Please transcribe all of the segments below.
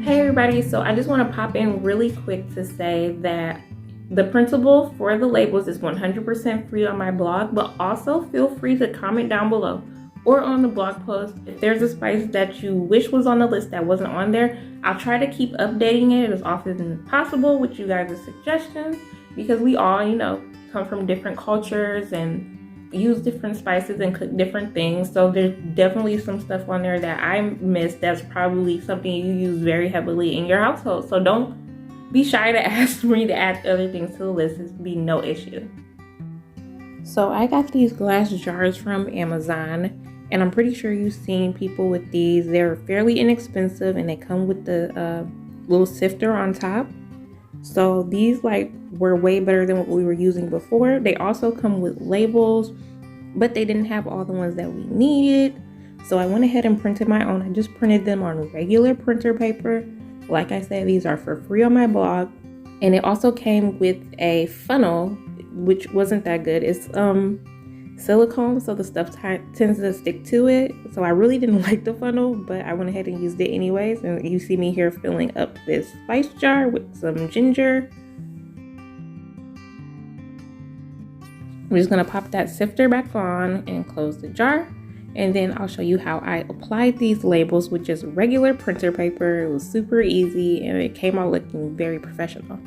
Hey everybody, so I just want to pop in really quick to say that the printable for the labels is 100% free on my blog, but also feel free to comment down below or on the blog post if there's a spice that you wish was on the list that wasn't on there. I'll try to keep updating it as often as possible with you guys' suggestions, because we all, come from different cultures and use different spices and cook different things. So there's definitely some stuff on there that I missed that's probably something you use very heavily in your household. So don't be shy to ask me to add other things to the list. It's be no issue. So I got these glass jars from Amazon, and I'm pretty sure you've seen people with these. They're fairly inexpensive and they come with the little sifter on top. So these were way better than what we were using before. They also come with labels, but they didn't have all the ones that we needed. So I went ahead and printed my own. I just printed them on regular printer paper. Like I said, these are for free on my blog. And it also came with a funnel, which wasn't that good. It's silicone, so the stuff tends to stick to it. So I really didn't like the funnel, but I went ahead and used it anyways. And you see me here filling up this spice jar with some ginger. I'm just gonna pop that sifter back on and close the jar. And then I'll show you how I applied these labels with just regular printer paper. It was super easy and it came out looking very professional.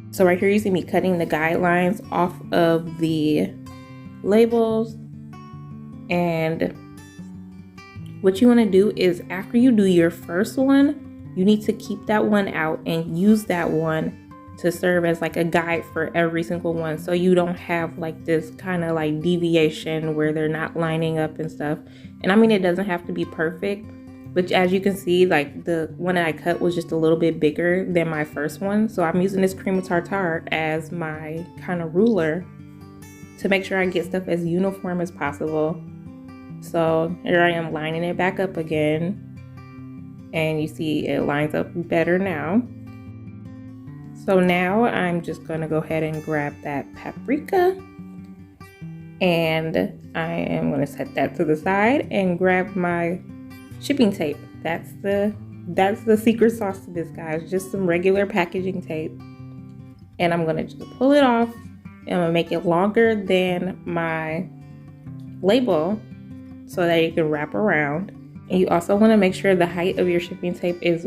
So right here you see me cutting the guidelines off of the labels. And what you want to do is, after you do your first one, you need to keep that one out and use that one to serve as like a guide for every single one, so you don't have this kind of deviation where they're not lining up and stuff. And I mean, it doesn't have to be perfect, but as you can see, the one that I cut was just a little bit bigger than my first one. So I'm using this cream of tartar as my kind of ruler to make sure I get stuff as uniform as possible. So here I am lining it back up again. And you see it lines up better now. So now I'm just going to go ahead and grab that paprika. And I am going to set that to the side and grab my shipping tape. That's the secret sauce to this, guys. Just some regular packaging tape. And I'm going to just pull it off. And I'm going to make it longer than my label so that you can wrap around. And you also want to make sure the height of your shipping tape is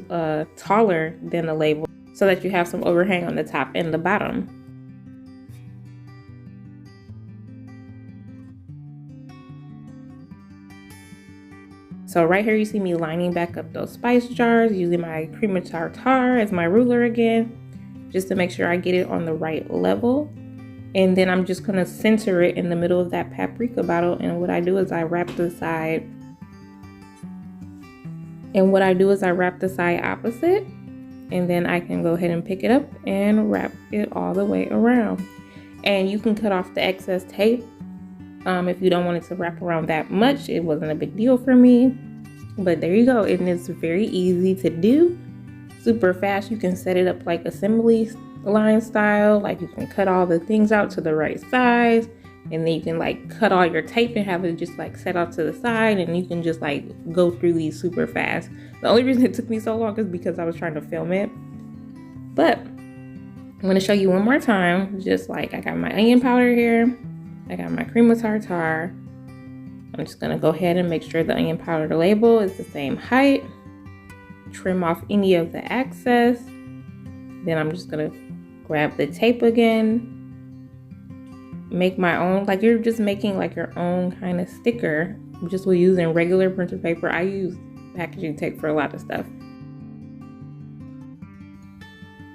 taller than the label, so that you have some overhang on the top and the bottom. So right here you see me lining back up those spice jars using my cream of tartar as my ruler again, just to make sure I get it on the right level. And then I'm just going to center it in the middle of that paprika bottle. And what I do is I wrap the side. And what I do is I wrap the side opposite, and then I can go ahead and pick it up and wrap it all the way around. And you can cut off the excess tape if you don't want it to wrap around that much. It wasn't a big deal for me, but there you go. And it's very easy to do, super fast. You can set it up like assembly line style, you can cut all the things out to the right size. And then you can cut all your tape and have it just set out to the side, and you can just go through these super fast. The only reason it took me so long is because I was trying to film it. But I'm going to show you one more time. Just I got my onion powder here. I got my cream of tartar. I'm just going to go ahead and make sure the onion powder label is the same height. Trim off any of the excess. Then I'm just going to grab the tape again. Make my own, you're just making your own kind of sticker, just with using regular printer paper. I use packaging tape for a lot of stuff.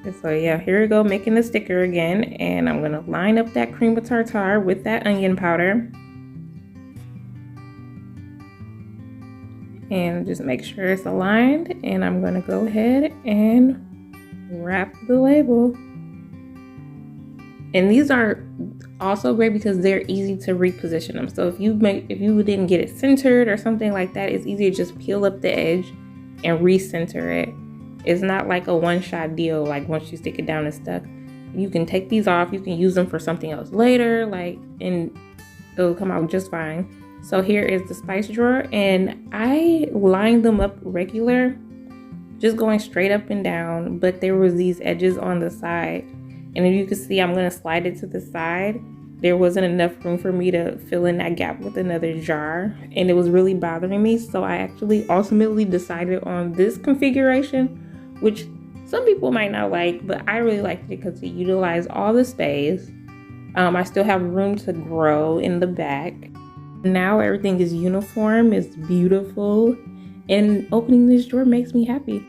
And so yeah, here we go, making the sticker again. And I'm gonna line up that cream of tartar with that onion powder. And just make sure it's aligned. And I'm gonna go ahead and wrap the label. And these are also great because they're easy to reposition them. So if you didn't get it centered or something like that, it's easy to just peel up the edge and recenter it. It's not like a one-shot deal, once you stick it down, it's stuck. You can take these off, you can use them for something else later, and it'll come out just fine. So here is the spice drawer, and I lined them up regular, just going straight up and down, but there was these edges on the side. And if you can see, I'm going to slide it to the side. There wasn't enough room for me to fill in that gap with another jar, and it was really bothering me. So I actually ultimately decided on this configuration, which some people might not like, but I really liked it because it utilized all the space. I still have room to grow in the back. Now everything is uniform, it's beautiful, and opening this drawer makes me happy.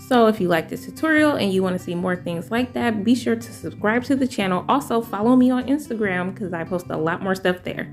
So if you like this tutorial and you want to see more things like that, be sure to subscribe to the channel. Also follow me on Instagram because I post a lot more stuff there.